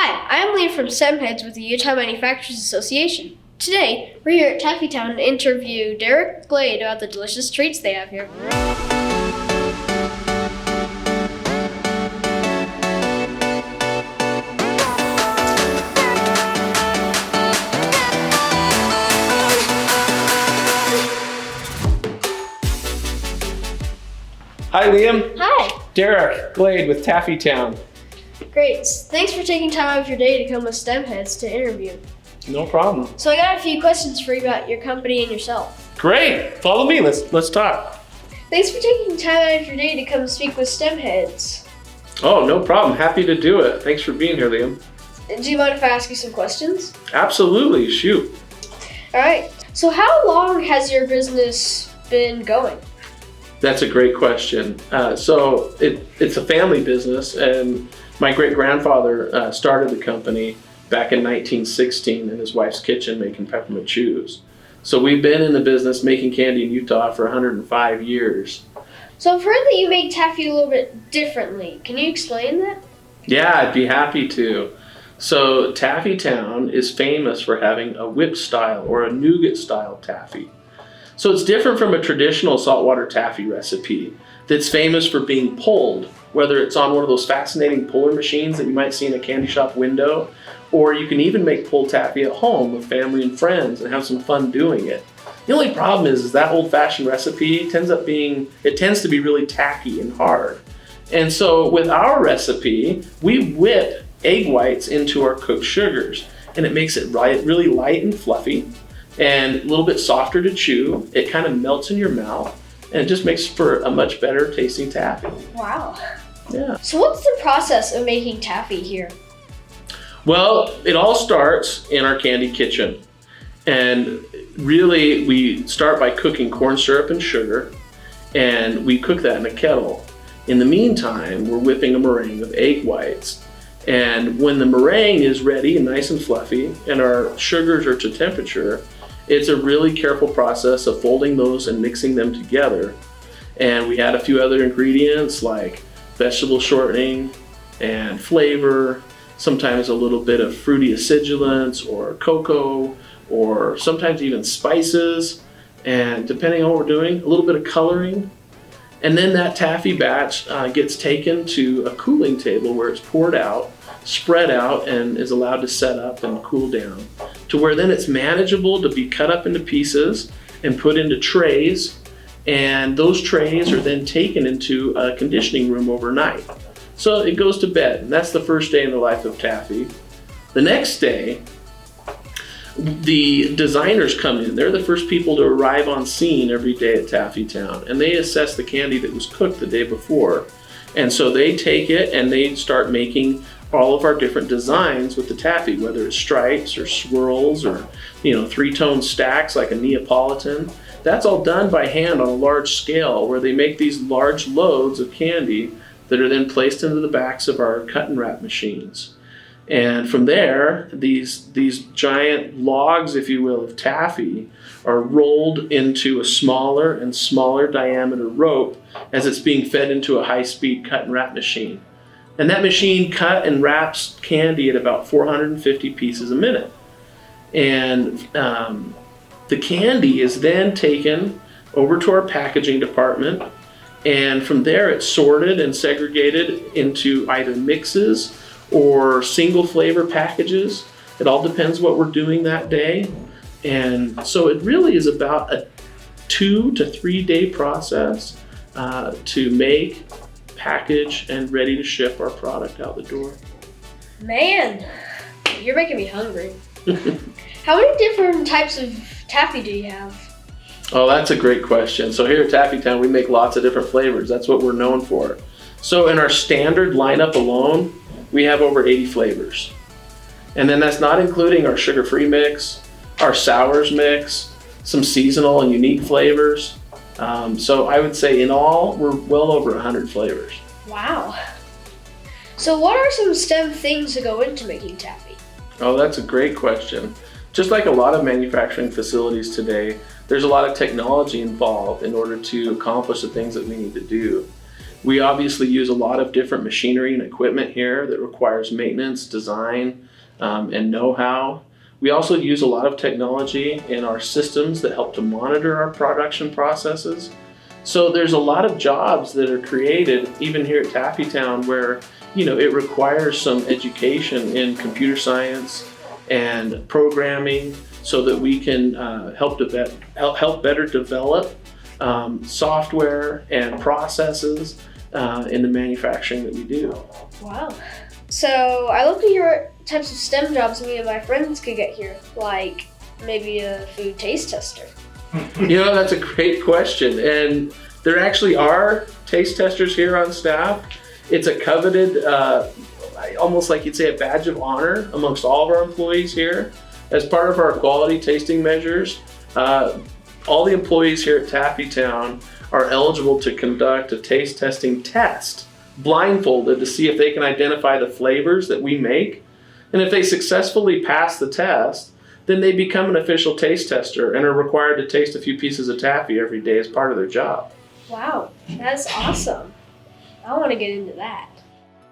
Hi, I'm Liam from STEMHEADS with the Utah Manufacturers Association. Today, we're here at Taffy Town to interview Derek Glade about the delicious treats they have here. Hi Liam. Hi. Derek Glade with Taffy Town. Great. Thanks for taking time out of your day to come with STEMHEADS to interview. No problem. So I got a few questions for you about your company and yourself. Great. Follow me. Let's talk. Thanks for taking time out of your day to come speak with STEMHEADS. Oh, no problem. Happy to do it. Thanks for being here, Liam. Do you mind if I ask you some questions? Absolutely. Shoot. All right. So how long has your business been going? That's a great question. So it's a family business, and my great-grandfather started the company back in 1916 in his wife's kitchen making peppermint chews. So we've been in the business making candy in Utah for 105 years. So I've heard that you make taffy a little bit differently. Can you explain that? Yeah, I'd be happy to. So Taffy Town is famous for having a whip style or a nougat style taffy. So it's different from a traditional saltwater taffy recipe that's famous for being pulled, whether it's on one of those fascinating puller machines that you might see in a candy shop window, or you can even make pulled taffy at home with family and friends and have some fun doing it. The only problem is that old-fashioned recipe tends to be really tacky and hard. And so with our recipe, we whip egg whites into our cooked sugars, and it makes it really light and fluffy and a little bit softer to chew. It kind of melts in your mouth, and it just makes for a much better tasting taffy. Wow. Yeah. So what's the process of making taffy here? Well, it all starts in our candy kitchen. And really, we start by cooking corn syrup and sugar, and we cook that in a kettle. In the meantime, we're whipping a meringue of egg whites. And when the meringue is ready and nice and fluffy, and our sugars are to temperature, it's a really careful process of folding those and mixing them together. And we add a few other ingredients like vegetable shortening and flavor, sometimes a little bit of fruity acidulants or cocoa, or sometimes even spices, and depending on what we're doing, a little bit of coloring. And then that taffy batch gets taken to a cooling table where it's poured out, spread out, and is allowed to set up and cool down to where then it's manageable to be cut up into pieces and put into trays. And those trays are then taken into a conditioning room overnight. So it goes to bed, and that's the first day in the life of taffy. The next day, the designers come in. They're the first people to arrive on scene every day at Taffy Town, and they assess the candy that was cooked the day before. And so they take it and they start making all of our different designs with the taffy, whether it's stripes or swirls or three-tone stacks like a Neapolitan. That's all done by hand on a large scale, where they make these large loads of candy that are then placed into the backs of our cut and wrap machines. And from there, these giant logs, if you will, of taffy are rolled into a smaller and smaller diameter rope as it's being fed into a high-speed cut and wrap machine. And that machine cut and wraps candy at about 450 pieces a minute. And the candy is then taken over to our packaging department, and from there it's sorted and segregated into either mixes or single flavor packages. It all depends what we're doing that day. And so it really is about a 2 to 3 day process to make, package, and ready to ship our product out the door. Man, you're making me hungry. How many different types of taffy do you have? Oh, that's a great question. So here at Taffy Town, we make lots of different flavors. That's what we're known for. So in our standard lineup alone, we have over 80 flavors. And then that's not including our sugar-free mix, our sours mix, some seasonal and unique flavors. So I would say in all, we're well over 100 flavors. Wow. So what are some STEM things that go into making taffy? Oh, that's a great question. Just like a lot of manufacturing facilities today, there's a lot of technology involved in order to accomplish the things that we need to do. We obviously use a lot of different machinery and equipment here that requires maintenance, design, and know-how. We also use a lot of technology in our systems that help to monitor our production processes. So there's a lot of jobs that are created even here at Taffy Town where, it requires some education in computer science and programming so that we can help better develop software and processes in the manufacturing that we do. Wow. So I love to hear what types of STEM jobs me and my friends could get here, like maybe a food taste tester. That's a great question. And there actually are taste testers here on staff. It's a coveted, almost like you'd say a badge of honor amongst all of our employees here. As part of our quality tasting measures, all the employees here at Taffy Town are eligible to conduct a taste testing test, blindfolded, to see if they can identify the flavors that we make. And if they successfully pass the test, then they become an official taste tester and are required to taste a few pieces of taffy every day as part of their job. Wow, that's awesome. I want to get into that.